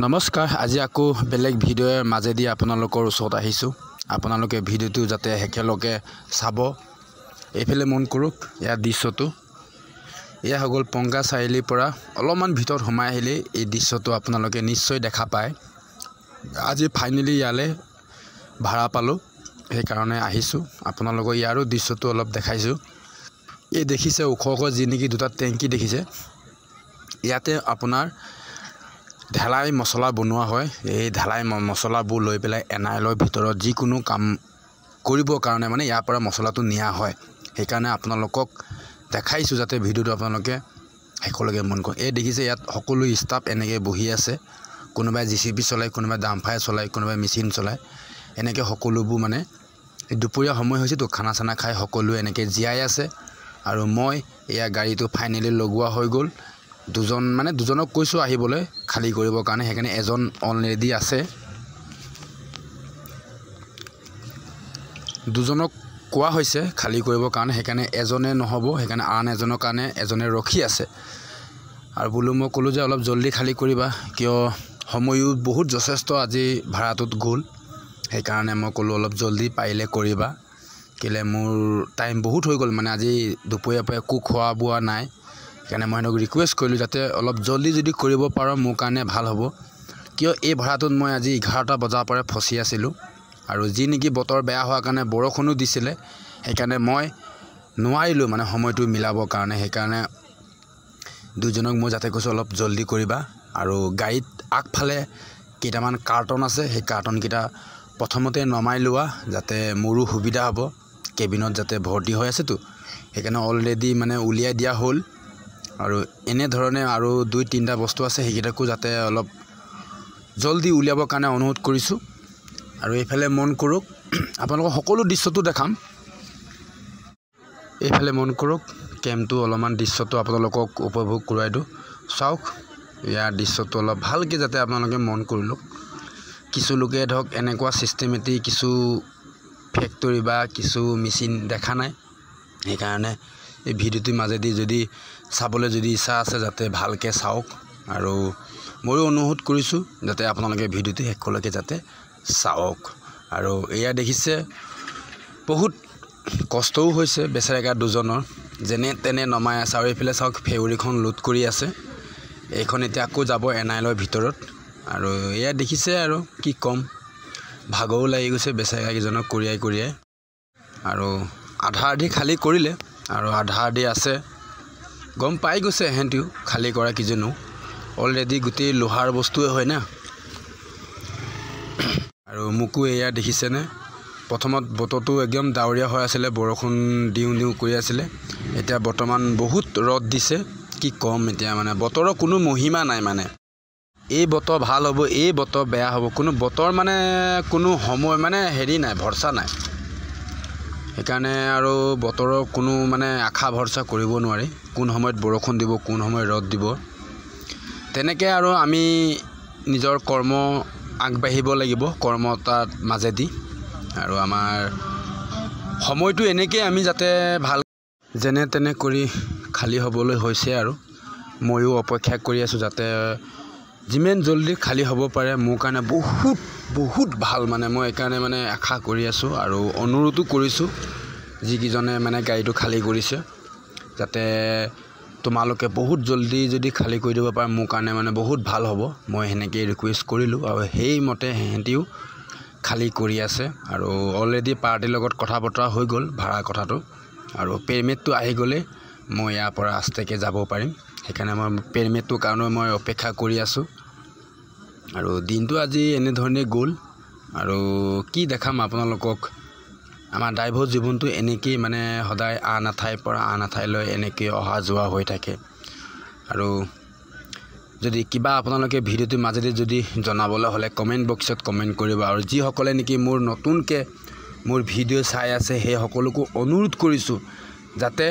নমস্কাৰ আজি আকৌ বেলেগ ভিডিঅ'ৰ মাজেদি আপোনালোকৰ ওচৰত আহিছোঁ আপোনালোকে ভিডিঅ'টো যাতে একেলগে চাব এইফালে মন কৰক ইয়াৰ দৃশ্যটো এয়া হগল পংগা চাৰিলিৰ পৰা অলপমান ভিতৰত সোমাই আহিলে এই দৃশ্যটো আপোনালোকে নিশ্চয় দেখা পায় আজি ফাইনেলি ইয়ালে ভাড়া পালো সেই কাৰণে আহিছোঁ আপোনালোকৰ ইয়াৰো দৃশ্যটো অলপ দেখাইছোঁ এই দেখিছে ওখক যি নেকি দুটা টেংকি দেখিছে ইয়াতে আপোনাৰ ঢালাই মছলা বনোৱা হয় এই ঢালাই মছলাবোৰ লৈ পেলাই এনাইলৰ ভিতৰত যিকোনো কাম কৰিবৰ কাৰণে মানে ইয়াৰ পৰা মছলাটো নিয়া হয় সেই কাৰণে আপোনালোকক দেখাইছোঁ যাতে ভিডিঅ'টো আপোনালোকে হেকলগে মন কৰক এই দেখিছে ইয়াত সকলো ষ্টাফ এনেকৈ বহি আছে কোনোবাই জিচিপি চলাই কোনোবাই ডাম্পাৰ চলাই কোনোবাই মেচিন চলাই এনেকৈ সকলোবোৰ মানে দুপৰীয়া সময় হৈছে তো খানা চানা খাই সকলো এনেকৈ জিয়াই আছে আৰু মই এয়া গাড়ীটো ফাইনেলি লগোৱা হৈ গ'ল দুজনক কৈছোঁ আহিবলৈ খালি কৰিবৰ কাৰণে সেইকাৰণে এজন অলৰেডি আছে দুজনক কোৱা হৈছে খালি কৰিবৰ কাৰণে সেইকাৰণে এজনে নহ'ব সেইকাৰণে আন এজনৰ কাৰণে এজনে ৰখি আছে আৰু বোলো মই ক'লোঁ যে অলপ জলদি খালি কৰিবা কিয় সময়ো বহুত যথেষ্ট আজি ভাড়াটোত গ'ল সেইকাৰণে মই ক'লোঁ অলপ জলদি পাৰিলে কৰিবা কেলে মোৰ টাইম বহুত হৈ গ'ল মানে আজি দুপৰীয়াৰ পৰা একো খোৱা বোৱা নাই সেইকাৰণে মই সিহঁতক ৰিকুৱেষ্ট কৰিলোঁ যাতে অলপ জলদি যদি কৰিব পাৰোঁ মোৰ কাৰণে ভাল হ'ব কিয় এই ভাড়াটোত মই আজি 11টা বজাৰ পৰা ফচি আছিলোঁ আৰু যি নেকি বতৰ বেয়া হোৱাৰ কাৰণে বৰষুণো দিছিলে সেইকাৰণে মই নোৱাৰিলোঁ মানে সময়টো মিলাবৰ কাৰণে সেইকাৰণে দুজনক মই যাতে কৈছোঁ অলপ জলদি কৰিবা আৰু গাড়ীত আগফালে কেইটামান কাৰ্টন আছে সেই কাৰ্টনকেইটা প্ৰথমতে নমাই লোৱা যাতে মোৰো সুবিধা হ'ব কেবিনত যাতে ভৰ্তি হৈ আছেতো সেইকাৰণে অলৰেডি মানে উলিয়াই দিয়া হ'ল আৰু এনে ধৰণে আৰু 2-3টা বস্তু আছে সেইকেইটাকো যাতে অলপ জলদি উলিয়াবৰ কাৰণে অনুৰোধ কৰিছোঁ আৰু এইফালে মন কৰক আপোনালোকক সকলো দৃশ্যটো দেখাম এইফালে মন কৰক কেম্পটো অলপমান দৃশ্যটো আপোনালোকক উপভোগ কৰোৱাই দিওঁ চাওক ইয়াৰ দৃশ্যটো অলপ ভালকৈ যাতে আপোনালোকে মন কৰি লওক কিছু লোকে ধৰক এনেকুৱা ছিষ্টেমেটিক কিছু ফেক্টৰী বা কিছু মেচিন দেখা নাই সেইকাৰণে এই ভিডিঅ'টোৰ মাজেদি যদি চাবলৈ যদি ইচ্ছা আছে যাতে ভালকৈ চাওক আৰু ময়ো অনুৰোধ কৰিছোঁ যাতে আপোনালোকে ভিডিঅ'টো শেষলৈকে যাতে চাওক আৰু এয়া দেখিছে বহুত কষ্টও হৈছে বেচেৰা দুজনৰ যেনে তেনে নমাই আছে আৰু এইফালে চাওক ফেউৰিখন লোড কৰি আছে এইখন এতিয়া আকৌ যাব এনাইলৰ ভিতৰত আৰু এয়া দেখিছে আৰু কি ক'ম ভাগৰো লাগি গৈছে বেচেৰাকেইজনক কৰিয়াই আৰু আধা আধি খালী কৰিলে আৰু আধা আধি আছে গম পাই গৈছে এহেঁতিও খালী কৰা কিজনো অলৰেডি গোটেই লোহাৰ বস্তুৱে হয় না আৰু মোকো এয়া দেখিছেনে প্ৰথমত বতৰটো একদম ডাৱৰীয়া হৈ আছিলে বৰষুণ দিওঁ কৰি আছিলে এতিয়া বৰ্তমান বহুত ৰ'দ দিছে কি ক'ম এতিয়া মানে বতৰৰ কোনো মহিমা নাই মানে এই বতৰ ভাল হ'ব এই বতৰ বেয়া হ'ব কোনো বতৰ মানে কোনো সময় মানে হেৰি নাই ভৰসা নাই সেইকাৰণে আৰু বতৰৰ কোনো মানে আশা ভৰসা কৰিব নোৱাৰি কোন সময়ত বৰষুণ দিব কোন সময়ত ৰ'দ দিব তেনেকৈ আৰু আমি নিজৰ কৰ্ম আগবাঢ়িব লাগিব কৰ্মতাৰ মাজেদি আৰু আমাৰ সময়টো এনেকৈ আমি যাতে ভাল যেনে তেনে কৰি খালী হ'বলৈ হৈছে আৰু ময়ো অপেক্ষা কৰি আছোঁ যাতে যিমান জলদি খালী হ'ব পাৰে মোৰ কাৰণে বহুত ভাল মানে মই এইকাৰণে মানে আশা কৰি আছোঁ আৰু অনুৰোধো কৰিছোঁ যিকেইজনে মানে গাড়ীটো খালী কৰিছে যাতে তোমালোকে বহুত জলদি যদি খালী কৰি দিব পাৰে মোৰ কাৰণে মানে বহুত ভাল হ'ব মই সেনেকৈ ৰিকুৱেষ্ট কৰিলোঁ আৰু সেইমতে সিহঁতিও খালী কৰি আছে আৰু অলৰেডি পাৰ্টিৰ লগত কথা বতৰা হৈ গ'ল ভাড়া কথাটো আৰু পে'মেণ্টটো আহি গ'লে মই ইয়াৰ পৰা আস্তেকৈ যাব পাৰিম সেইকাৰণে মই পে'মেণ্টটোৰ কাৰণে মই অপেক্ষা কৰি আছোঁ আৰু দিনটো আজি এনেধৰণে গ'ল আৰু কি দেখাম আপোনালোকক আমাৰ ড্ৰাইভৰ জীৱনটো এনেকেই মানে সদায় আন এঠাইৰ পৰা আন এঠাইলৈ এনেকৈ অহা যোৱা হৈ থাকে আৰু যদি কিবা আপোনালোকে ভিডিঅ'টোৰ মাজেদি যদি জনাবলৈ হ'লে কমেণ্ট বক্সত কমেণ্ট কৰিব আৰু যিসকলে নেকি মোৰ নতুনকৈ মোৰ ভিডিঅ' চাই আছে সেই সকলোকো অনুৰোধ কৰিছোঁ যাতে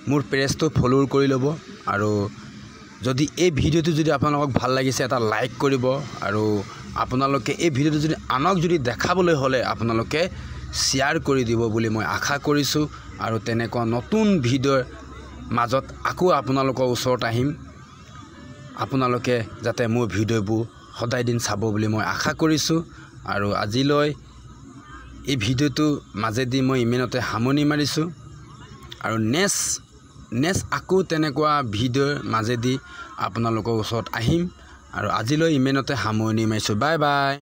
মোৰ পেজটো ফ'ল' কৰি ল'ব আৰু যদি এই ভিডিঅ'টো যদি আপোনালোকক ভাল লাগিছে এটা লাইক কৰিব আৰু আপোনালোকে এই ভিডিঅ'টো যদি আনক যদি দেখাবলৈ হ'লে আপোনালোকে শ্বেয়াৰ কৰি দিব বুলি মই আশা কৰিছোঁ আৰু তেনেকুৱা নতুন ভিডিঅ'ৰ মাজত আকৌ আপোনালোকৰ ওচৰত আহিম আপোনালোকে যাতে মোৰ ভিডিঅ'বোৰ সদায় দিন চাব বুলি মই আশা কৰিছোঁ আৰু আজিলৈ এই ভিডিঅ'টো মাজেদি মই ইমানতে সামৰণি মাৰিছোঁ আৰু নেক্সট আকৌ তেনেকুৱা ভিডিঅ'ৰ মাজেদি আপোনালোকৰ ওচৰত আহিম আৰু আজিলৈ ইমানতে সামৰণি মাৰিছোঁ বাই বাই